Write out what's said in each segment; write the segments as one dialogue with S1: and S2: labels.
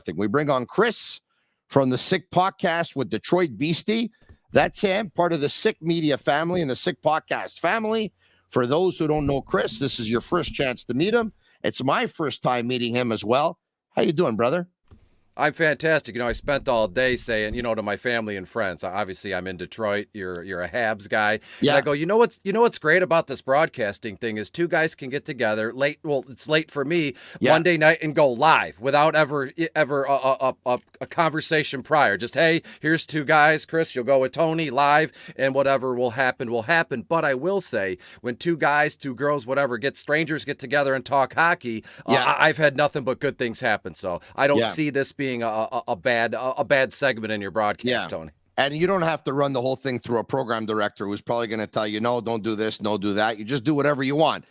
S1: thing. We bring on Chris from the Sick Podcast with Detroit Beastie. That's him, part of the Sick Media family and the Sick Podcast family. For those who don't know Chris, this is your first chance to meet him. It's my first time meeting him as well. How you doing, brother?
S2: I'm fantastic. I spent all day saying, to my family and friends. Obviously, I'm in Detroit. You're a Habs guy.
S1: Yeah.
S2: And I go, what's great about this broadcasting thing is two guys can get together late. Well, it's late for me Monday night and go live without ever a conversation prior. Just, hey, here's two guys. Chris, you'll go with Tony live, and whatever will happen will happen. But I will say, when two guys, two girls, whatever, strangers get together and talk hockey, I've had nothing but good things happen. So I don't see this being a bad segment in your broadcast, Tony.
S1: And you don't have to run the whole thing through a program director who's probably going to tell you, no, don't do this, no, do that. You just do whatever you want.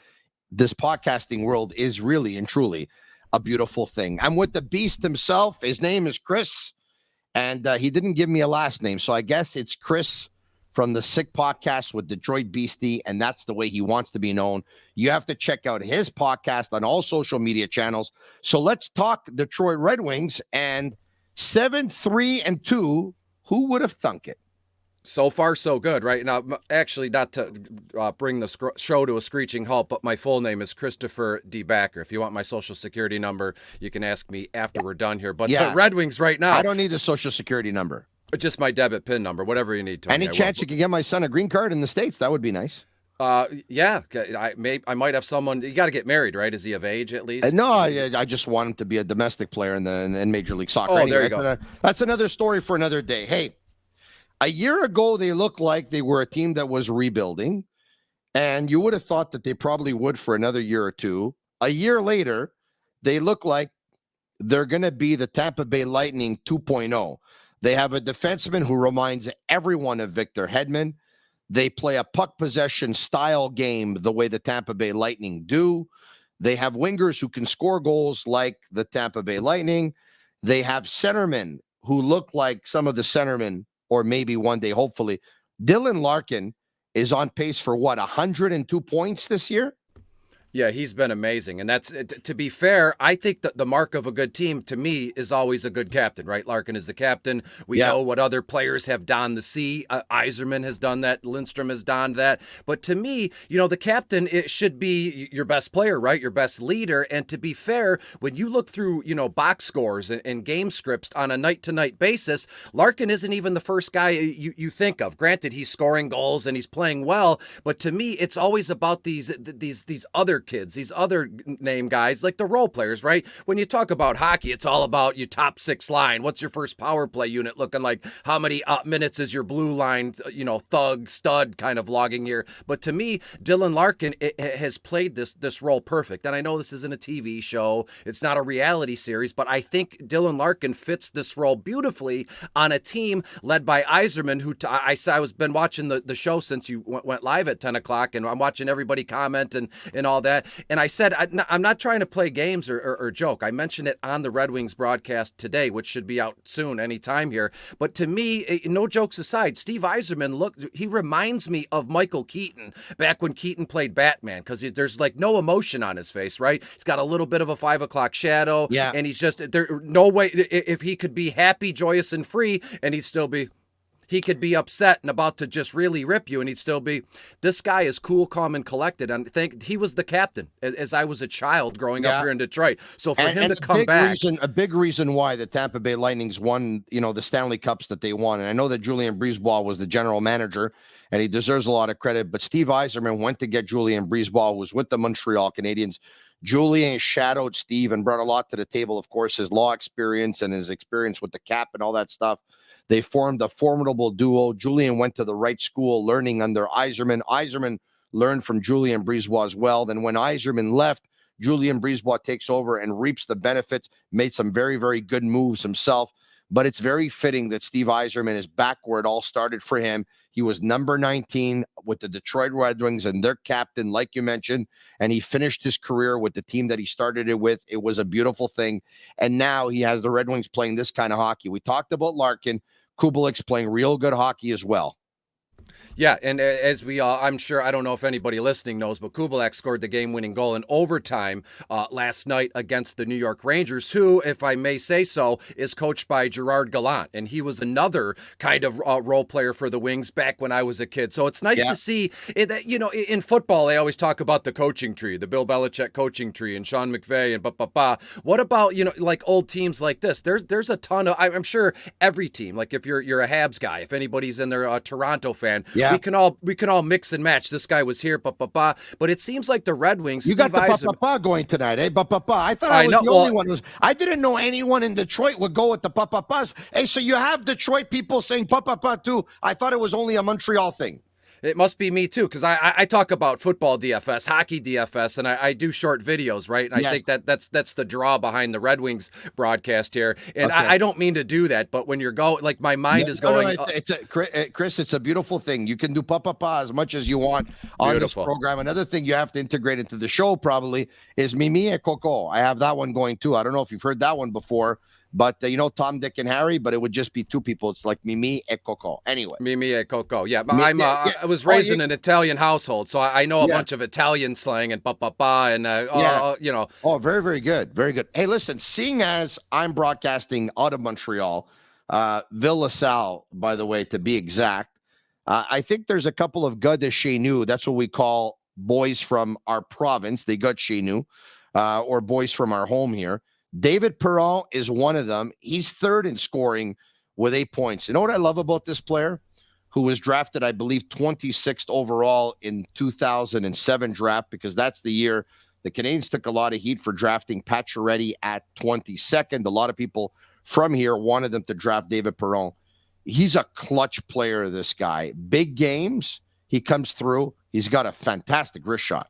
S1: This podcasting world is really and truly a beautiful thing. I'm with the Beast himself. His name is Chris, and he didn't give me a last name. So I guess it's Chris from the Sick Podcast with Detroit Beastie, and that's the way he wants to be known. You have to check out his podcast on all social media channels. So let's talk Detroit Red Wings, and 7-3-2. Who would have thunk it?
S2: So far, so good, right? Now, actually, not to bring the show to a screeching halt, but my full name is Christopher D. Backer. If you want my social security number, you can ask me after we're done here. But the Red Wings right now.
S1: I don't need the social security number.
S2: Just my debit PIN number, whatever you need, Tony.
S1: Any chance you can get my son a green card in the States? That would be nice.
S2: Yeah, I might have someone. You got to get married, right? Is he of age at least?
S1: No, I just want him to be a domestic player in Major League Soccer.
S2: Oh,
S1: anyway,
S2: there you go.
S1: That's another story for another day. Hey, a year ago, they looked like they were a team that was rebuilding, and you would have thought that they probably would for another year or two. A year later, they look like they're going to be the Tampa Bay Lightning 2.0. They have a defenseman who reminds everyone of Victor Hedman. They play a puck possession style game the way the Tampa Bay Lightning do. They have wingers who can score goals like the Tampa Bay Lightning. They have centermen who look like some of the centermen, or maybe one day, hopefully. Dylan Larkin is on pace for 102 points this year?
S2: Yeah, he's been amazing. And that's, to be fair, I think that the mark of a good team, to me, is always a good captain, right? Larkin is the captain. We know what other players have donned the C. Yzerman has done that. Lindstrom has donned that. But to me, the captain, it should be your best player, right? Your best leader. And to be fair, when you look through, box scores and game scripts on a night-to-night basis, Larkin isn't even the first guy you think of. Granted, he's scoring goals and he's playing well. But to me, it's always about these other kids, these other name guys, like the role players, right? When you talk about hockey, it's all about your top six line. What's your first power play unit looking like? How many minutes is your blue line, thug, stud kind of logging here? But to me, Dylan Larkin has played this role perfect. And I know this isn't a TV show. It's not a reality series, but I think Dylan Larkin fits this role beautifully on a team led by Yzerman, who I was been watching the show since you went live at 10 o'clock, and I'm watching everybody comment and all that. And I said, I'm not trying to play games or joke. I mentioned it on the Red Wings broadcast today, which should be out soon, anytime here. But to me, no jokes aside, Steve Yzerman, he reminds me of Michael Keaton back when Keaton played Batman, because there's like no emotion on his face, right? He's got a little bit of a 5 o'clock shadow.
S1: Yeah.
S2: And he's just, there no way, if he could be happy, joyous, and free, and he'd still be, he could be upset and about to just really rip you, and he'd still be, this guy is cool, calm, and collected. And I think he was the captain as I was a child growing up here in Detroit. So for him to come back.
S1: A big reason why the Tampa Bay Lightnings won, the Stanley Cups that they won. And I know that Julien Brisebois was the general manager, and he deserves a lot of credit. But Steve Yzerman went to get Julien Brisebois, who was with the Montreal Canadiens. Julien shadowed Steve and brought a lot to the table, of course, his law experience and his experience with the cap and all that stuff. They formed a formidable duo. Julien went to the right school, learning under Yzerman. Yzerman learned from Julien Brisebois as well. Then when Yzerman left, Julien Brisebois takes over and reaps the benefits, made some very, very good moves himself. But it's very fitting that Steve Yzerman is back where it all started for him. He was number 19 with the Detroit Red Wings and their captain, like you mentioned, and he finished his career with the team that he started it with. It was a beautiful thing. And now he has the Red Wings playing this kind of hockey. We talked about Larkin. Kubelik's playing real good hockey as well.
S2: Yeah, and as we all, I'm sure, I don't know if anybody listening knows, but Kubalak scored the game-winning goal in overtime last night against the New York Rangers, who, if I may say so, is coached by Gerard Gallant, and he was another kind of role player for the Wings back when I was a kid. So it's nice to see it. You know, in football, they always talk about the coaching tree, the Bill Belichick coaching tree, and Sean McVay, and What about, you know, like old teams like this? There's a ton of. I'm sure every team, like if you're a Habs guy, if anybody's in there, a Toronto fan.
S1: Yeah.
S2: We can all mix and match. This guy was here, but it seems like the Red Wings.
S1: You got the going tonight, eh? I thought I was the only one. I didn't know anyone in Detroit would go with the pa. Hey, so you have Detroit people saying pa too. I thought it was only a Montreal thing.
S2: It must be me too, because I talk about football DFS, hockey DFS, and I do short videos, right? And I think that's the draw behind the Red Wings broadcast here. And I don't mean to do that, but when you're going, like my mind is going.
S1: Chris, it's a beautiful thing. You can do pa as much as you want on this program. Another thing you have to integrate into the show probably is Mimi et Coco. I have that one going too. I don't know if you've heard that one before. But, you know, Tom, Dick, and Harry, but it would just be two people. It's like Mimi et Coco. Anyway.
S2: Mimi et Coco. Yeah, but I was raised in an Italian household, so I know a bunch of Italian slang and and, you know.
S1: Oh, very, very good. Very good. Hey, listen, seeing as I'm broadcasting out of Montreal, Ville LaSalle, by the way, to be exact, I think there's a couple of gars de chez nous. That's what we call boys from our province. They got chez nous, or boys from our home here. David Perron is one of them. He's third in scoring with 8 points. You know what I love about this player, who was drafted, I believe, 26th overall in 2007 draft, because that's the year the Canadiens took a lot of heat for drafting Pacioretty at 22nd. A lot of people from here wanted them to draft David Perron. He's a clutch player, this guy. Big games, he comes through. He's got a fantastic wrist shot.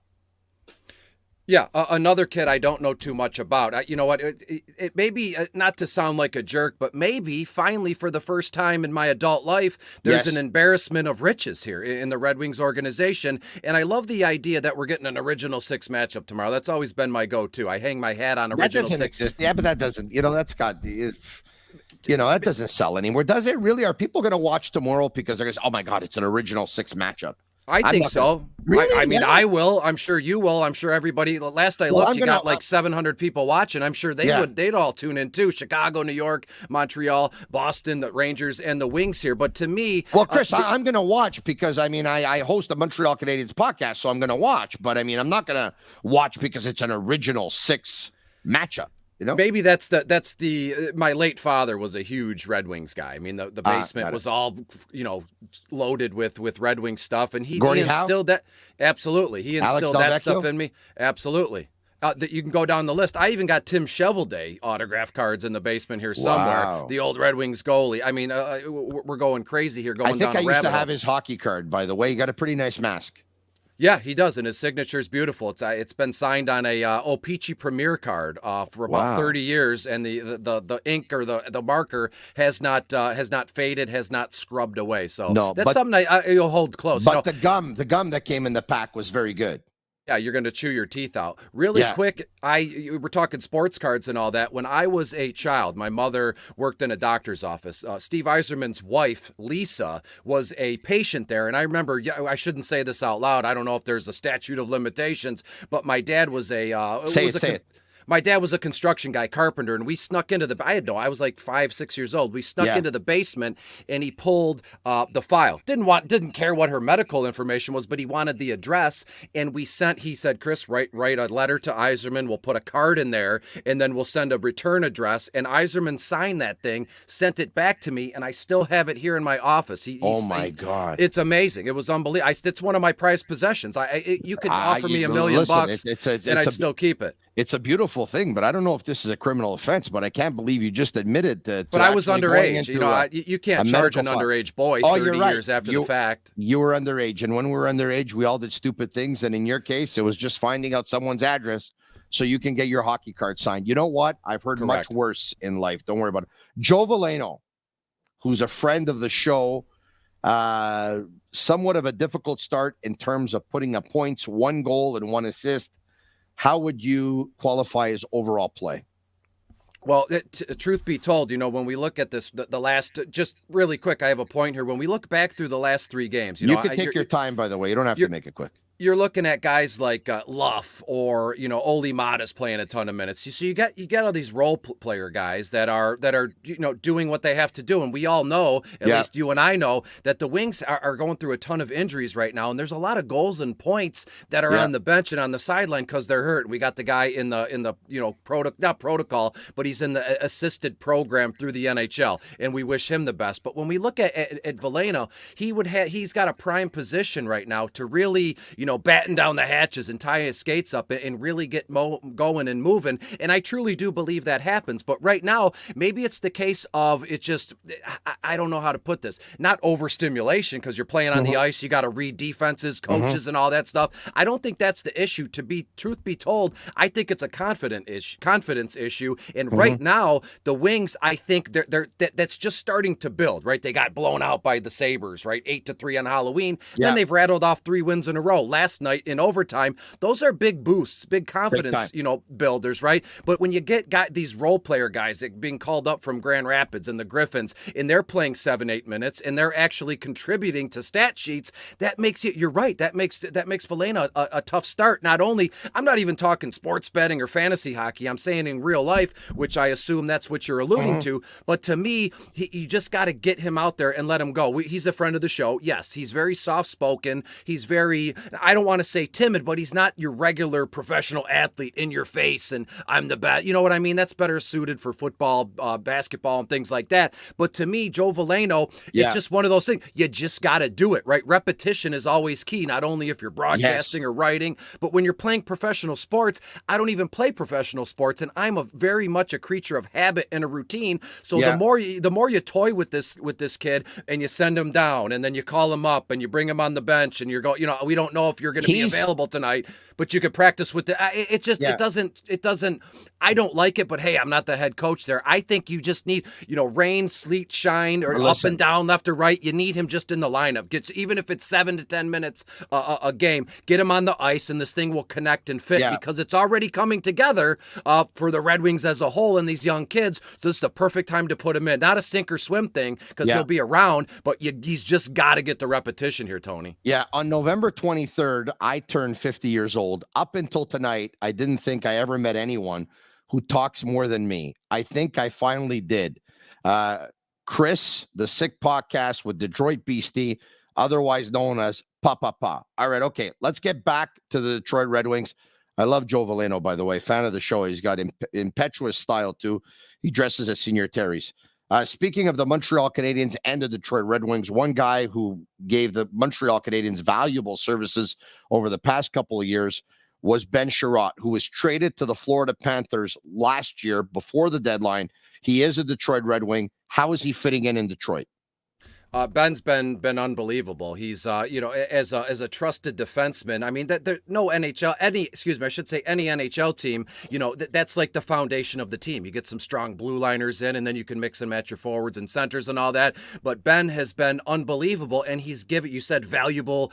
S2: Yeah, another kid I don't know too much about. You know what? It may be, not to sound like a jerk, but maybe finally for the first time in my adult life, there's an embarrassment of riches here in the Red Wings organization. And I love the idea that we're getting an original six matchup tomorrow. That's always been my go-to. I hang my hat on original
S1: six. That doesn't exist. Yeah, but that doesn't, you know, that's got, you know, that doesn't sell anymore. Does it really? Are people going to watch tomorrow because they're going to say, oh my God, it's an original six matchup?
S2: I think so.
S1: Really?
S2: I mean, I will. I'm sure you will. I'm sure everybody. Last I looked, you got like 700 people watching. I'm sure they'd all tune in too. Chicago, New York, Montreal, Boston, the Rangers, and the Wings here. But to me,
S1: well, Chris, I'm going to watch because I mean, I host a Montreal Canadiens podcast, so I'm going to watch. But I mean, I'm not going to watch because it's an original six matchup. You know?Maybe
S2: that's my late father was a huge Red Wings guy. I mean, the basement was all, you know, loaded with Red Wings stuff, and he instilled that. Absolutely, he instilled that stuff in me. Absolutely. That you can go down the list. I even got Tim Shovelday autograph cards in the basement here somewhere. Wow. The old Red Wings goalie. I mean, we're going crazy here. I think
S1: I used to have his hockey card. By the way, he got a pretty nice mask.
S2: Yeah, he does, and his signature is beautiful. It's been signed on a O-Pee-Chee Premier card for about 30 years, and the ink or the marker has not faded, has not scrubbed away. So that's something you'll hold close.
S1: But the gum that came in the pack was very good.
S2: Yeah, you're going to chew your teeth out. Really quick, we're talking sports cards and all that. When I was a child, my mother worked in a doctor's office. Steve Yzerman's wife, Lisa, was a patient there. And I remember, I shouldn't say this out loud. I don't know if there's a statute of limitations, but my dad was say it. My dad was a construction guy, carpenter, and we snuck into I was like 5-6 years old. We snuck into the basement, and he pulled the file. Didn't care what her medical information was, but he wanted the address, and he said, Chris, write a letter to Yzerman. We'll put a card in there, and then we'll send a return address. And Yzerman signed that thing, sent it back to me, and I still have it here in my office.
S1: God.
S2: It's amazing. It was unbelievable. It's one of my prized possessions. You could offer me $1 million bucks, and I'd still keep it.
S1: It's a beautiful thing, but I don't know if this is a criminal offense, but I can't believe you just admitted that.
S2: But I was underage. You can't charge an underage boy 30 years after the fact.
S1: You were underage, and when we were underage, we all did stupid things, and in your case, it was just finding out someone's address so you can get your hockey card signed. You know what? I've heard much worse in life. Don't worry about it. Joe Veleno, who's a friend of the show, somewhat of a difficult start in terms of putting up points, 1 goal and 1 assist. How would you qualify his overall play?
S2: Well, truth be told, when we look at this, the last, just really quick, I have a point here. When we look back through the last 3 games,
S1: You can take your time, by the way. You don't have to make it quick.
S2: You're looking at guys like Luff or Oli Mata's playing a ton of minutes. So you got all these role player guys that are doing what they have to do, and we all know, at least you and I know, that the Wings are going through a ton of injuries right now, and there's a lot of goals and points that are on the bench and on the sideline because they're hurt. We got the guy in the not protocol, but he's in the assisted program through the NHL, and we wish him the best. But when we look at Veleno, he's got a prime position right now to really batten down the hatches and tie his skates up and really get going and moving. And I truly do believe that happens. But right now, maybe it's the case of it just, I don't know how to put this, not overstimulation because you're playing on the ice. You got to read defenses, coaches, and all that stuff. I don't think that's the issue. Truth be told, I think it's a confidence issue. And right now, the Wings, I think that's just starting to build, right? They got blown out by the Sabres, right? 8-3 on Halloween. Then they've rattled off 3 wins in a row. Last night in overtime, those are big boosts, big confidence, builders, right? But when you get these role player guys that being called up from Grand Rapids and the Griffins, and they're playing 7-8 minutes, and they're actually contributing to stat sheets, that makes you're right. That makes Veleno a tough start. Not only, I'm not even talking sports betting or fantasy hockey. I'm saying in real life, which I assume that's what you're alluding to. But to me, you just got to get him out there and let him go. He's a friend of the show. Yes, he's very soft-spoken. He's very, I don't want to say timid, but he's not your regular professional athlete in your face and I'm the best. You know what I mean? That's better suited for football, basketball, and things like that. But to me, Joe Veleno, it's just one of those things. You just got to do it, right? Repetition is always key, not only if you're broadcasting or writing, but when you're playing professional sports. I don't even play professional sports, and I'm very much a creature of habit and a routine. So the more you toy with this kid and you send him down and then you call him up and you bring him on the bench and you're going, we don't know if you're going to be available tonight, but you could practice with it doesn't, I don't like it, but hey, I'm not the head coach there. I think you just need, rain, sleet, shine, or up and down, left or right. You need him just in the lineup. Even if it's 7 to 10 minutes a game, get him on the ice and this thing will connect and fit because it's already coming together for the Red Wings as a whole and these young kids. So this is the perfect time to put him in. Not a sink or swim thing because he'll be around, but he's just got to get the repetition here, Tony.
S1: Yeah, on November 23rd, I turned 50 years old. Up until tonight, I didn't think I ever met anyone who talks more than me. I think I finally did. Chris, the Sick Podcast with Detroit Beastie, otherwise known as Pa. All right, okay, let's get back to the Detroit Red Wings. I love Joe Veleno, by the way, fan of the show. He's got impetuous style, too. He dresses as Senior Terry's. Speaking of the Montreal Canadiens and the Detroit Red Wings, one guy who gave the Montreal Canadiens valuable services over the past couple of years was Ben Sherratt, who was traded to the Florida Panthers last year before the deadline. He is a Detroit Red Wing. How is he fitting in Detroit?
S2: Ben's been unbelievable. He's as a trusted defenseman. I mean, there no any NHL team. That's like the foundation of the team. You get some strong blue liners in, and then you can mix and match your forwards and centers and all that. But Ben has been unbelievable, and he's given, you said, valuable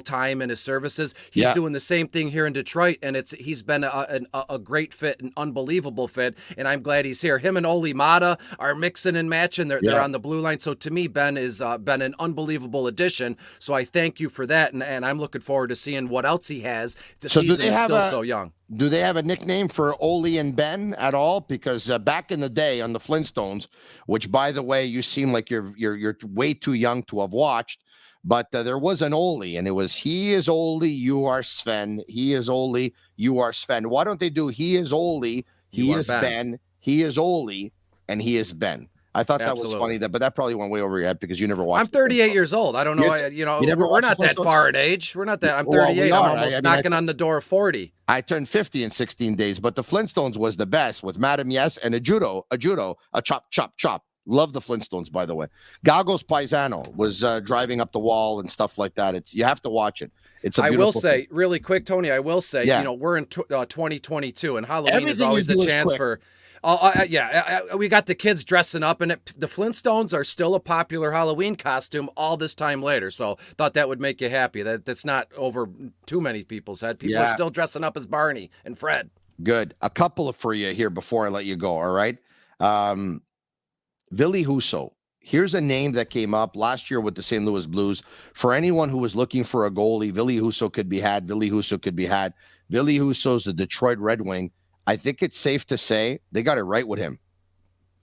S2: time in his services. He's doing the same thing here in Detroit, and he's been a great fit, an unbelievable fit, and I'm glad he's here. Him and Oli Mata are mixing and matching. They're on the blue line. So to me, Ben has been an unbelievable addition. So I thank you for that, and I'm looking forward to seeing what else he has. The season is still so young.
S1: Do they have a nickname for Oli and Ben at all? Because back in the day on the Flintstones, which by the way, you seem like you're way too young to have watched, but there was an Oli, and it was he is Oli, you are Sven. He is Oli, you are Sven. Why don't they do he is Oli, he is Ben, he is Oli, and he is Ben? I thought that was funny, but that probably went way over your head because you never watched.
S2: I'm 38 years old. I don't know. We're not that far in age. We're not that. I'm 38. I'm almost knocking on the door of 40.
S1: I turned 50 in 16 days, but the Flintstones was the best with Madam Yes and a chop. Love the Flintstones, by the way. Gagos Paisano was driving up the wall and stuff like that. You have to watch it.
S2: I will say really quick, Tony. We're in 2022, and Halloween is always a chance for. We got the kids dressing up, and the Flintstones are still a popular Halloween costume all this time later. So thought that would make you happy. That's not over too many people's head. People are still dressing up as Barney and Fred.
S1: Good. A couple of for you here before I let you go. All right. Um, Ville Husso. Here's a name that came up last year with the St. Louis Blues. For anyone who was looking for a goalie, Ville Husso could be had. Ville Husso could be had. Ville Husso's the Detroit Red Wing. I think it's safe to say they got it right with him.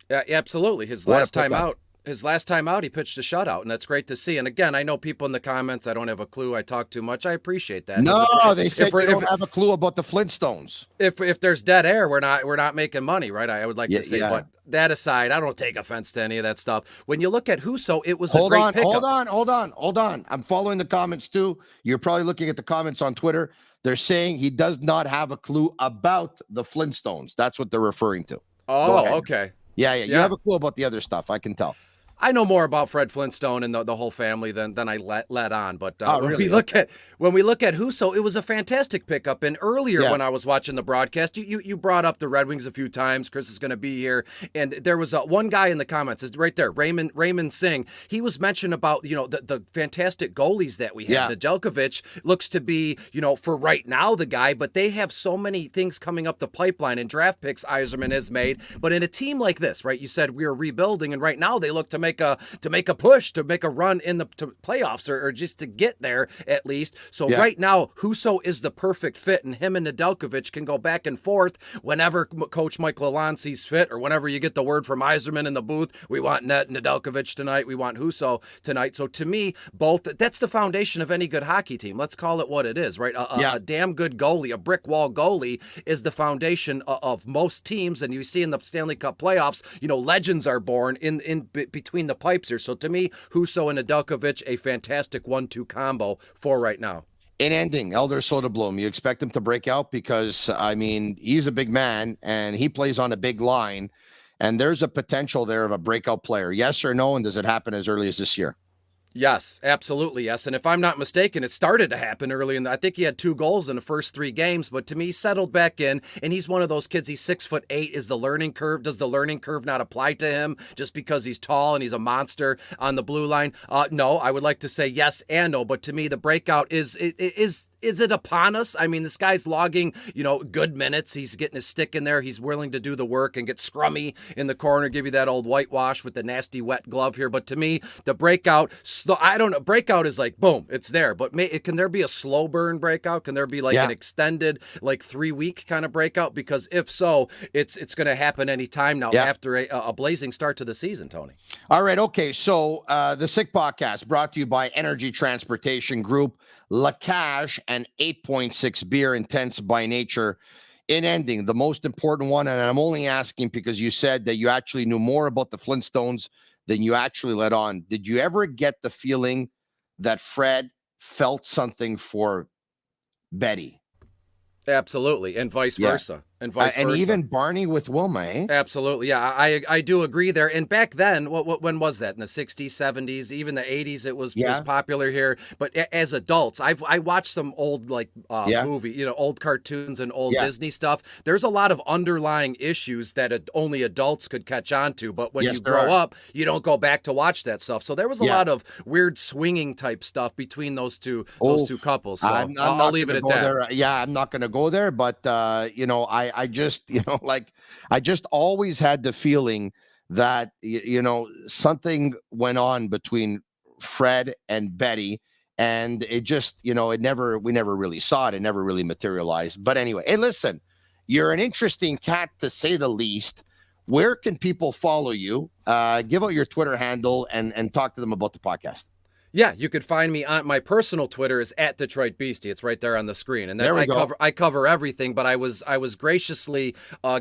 S2: Yeah, absolutely. His last time out, he pitched a shutout, and that's great to see. And again, I know people in the comments, I don't have a clue. I talk too much. I appreciate that.
S1: No, they said they don't have a clue about the Flintstones.
S2: If there's dead air, we're not making money, right? I would like to say, but that aside, I don't take offense to any of that stuff. When you look at Husso, it was a great pickup.
S1: Hold on. I'm following the comments too. You're probably looking at the comments on Twitter. They're saying he does not have a clue about the Flintstones. That's what they're referring to.
S2: Oh, okay.
S1: Yeah. You have a clue about the other stuff. I can tell.
S2: I know more about Fred Flintstone and the whole family than I let on. But when we look at Husso, it was a fantastic pickup. And earlier when I was watching the broadcast, you brought up the Red Wings a few times. Chris is going to be here, and there was one guy in the comments, is right there, Raymond Singh. He was mentioned about the fantastic goalies that we have. Nedeljkovic looks to be for right now the guy, but they have so many things coming up the pipeline and draft picks Yzerman has made. But in a team like this, right? You said we are rebuilding, and right now they look to make a push, to make a run in the playoffs, or just to get there at least. So right now, Husso is the perfect fit, and him and Nedeljkovic can go back and forth whenever Coach Mike Lalonde sees fit, or whenever you get the word from Yzerman in the booth. We want Nedeljkovic tonight. We want Husso tonight. So to me, that's the foundation of any good hockey team. Let's call it what it is, right? A damn good goalie, a brick wall goalie, is the foundation of most teams. And you see in the Stanley Cup playoffs, legends are born in between the pipes here. So to me, Husso and Nedeljkovic, a fantastic 1-2 combo for right now.
S1: In ending, Elder Soderblom, you expect him to break out? Because, I mean, he's a big man and he plays on a big line, and there's a potential there of a breakout player. Yes or no? And does it happen as early as this year?
S2: Yes, absolutely, yes. And if I'm not mistaken, it started to happen early I think he had 2 goals in the first 3 games, but to me, settled back in, and he's one of those kids. He's 6'8". Is the learning curve? Does the learning curve not apply to him just because he's tall and he's a monster on the blue line? No, I would like to say yes and no, but to me, the breakout is it upon us? I mean, this guy's logging, good minutes. He's getting his stick in there. He's willing to do the work and get scrummy in the corner, give you that old whitewash with the nasty wet glove here. But to me, the breakout, I don't know. Breakout is like, boom, it's there. But can there be a slow burn breakout? Can there be an extended, 3-week kind of breakout? Because if so, it's going to happen anytime now after a blazing start to the season, Tony.
S1: All right. Okay. So the Sick Podcast brought to you by Energy Transportation Group, La Cage, and 8.6 beer, intense by nature. In ending, the most important one, and I'm only asking because you said that you actually knew more about the Flintstones than you actually let on. Did you ever get the feeling that Fred felt something for Betty?
S2: Absolutely, and vice versa. And vice versa.
S1: And even Barney with Wilma, eh?
S2: Absolutely. Yeah, I do agree there. And back then, when was that? In the 60s, 70s, even the 80s, it was popular here. But as adults, I watched some old movie, old cartoons and old Disney stuff. There's a lot of underlying issues that only adults could catch on to. But when you grow up, you don't go back to watch that stuff. So there was a lot of weird swinging type stuff between those two couples. So I'll leave it at that.
S1: I'm not going to go there, but I just, I just always had the feeling that, something went on between Fred and Betty, and it just, we never really saw it. It never really materialized. But anyway, hey, listen, you're an interesting cat to say the least. Where can people follow you? Give out your Twitter handle and talk to them about the podcast.
S2: Yeah, you could find me on my personal Twitter is at Detroit Beastie. It's right there on the screen, and I cover everything. But I was graciously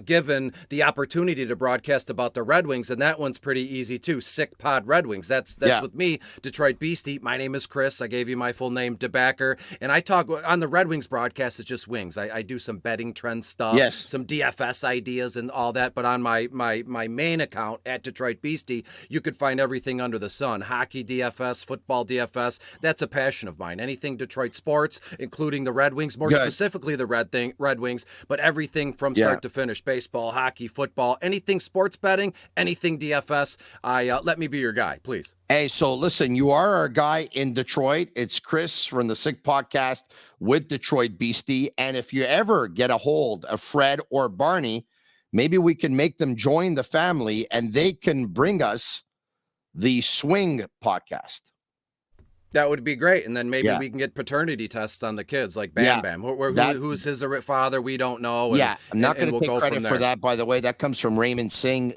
S2: given the opportunity to broadcast about the Red Wings, and that one's pretty easy too. Sick Pod Red Wings. That's with me, Detroit Beastie. My name is Chris. I gave you my full name, DeBacker, and I talk on the Red Wings broadcast. It's just wings. I do some betting trend stuff, some DFS ideas and all that. But on my main account at Detroit Beastie, you could find everything under the sun: hockey, DFS, football, baseball, DFS. That's a passion of mine. Anything Detroit sports, including the Red Wings, more
S1: Good.
S2: specifically the Red Wings, but everything from start to finish, baseball, hockey, football, anything sports betting, anything DFS. Let me be your guy, please.
S1: Hey, so listen, you are our guy in Detroit. It's Chris from the Sick Podcast with Detroit Beastie. And if you ever get a hold of Fred or Barney, maybe we can make them join the family and they can bring us the Swing Podcast.
S2: That would be great. And then maybe we can get paternity tests on the kids, like Bam Bam. Who's his father? We don't know.
S1: And, I'm not going to take credit for that, by the way. That comes from Raymond Singh,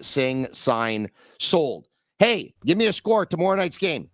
S1: sign, sold. Hey, give me a score tomorrow night's game.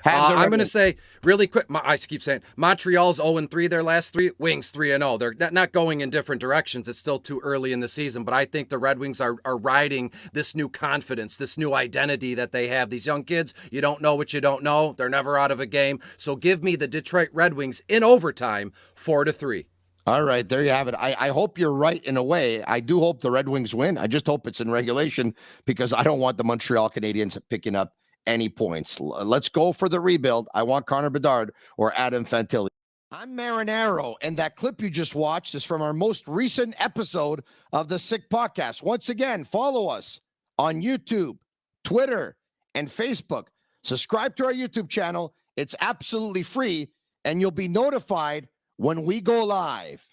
S2: I'm going to say really quick. I keep saying Montreal's 0-3 their last three. Wings 3-0. They're not going in different directions. It's still too early in the season, but I think the Red Wings are riding this new confidence, this new identity that they have. These young kids, you don't know what you don't know. They're never out of a game. So give me the Detroit Red Wings in overtime, 4-3.
S1: All right, there you have it. I hope you're right in a way. I do hope the Red Wings win. I just hope it's in regulation because I don't want the Montreal Canadiens picking up any points. Let's go for the rebuild. I want Connor Bedard or Adam Fantilli. I'm Marinaro, and that clip you just watched is from our most recent episode of the Sick Podcast. Once again, follow us on YouTube, Twitter, and Facebook. Subscribe to our YouTube channel. It's absolutely free, and you'll be notified when we go live.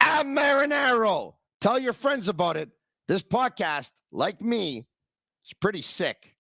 S1: I'm Marinaro. Tell your friends about it. This podcast, like me, is pretty sick.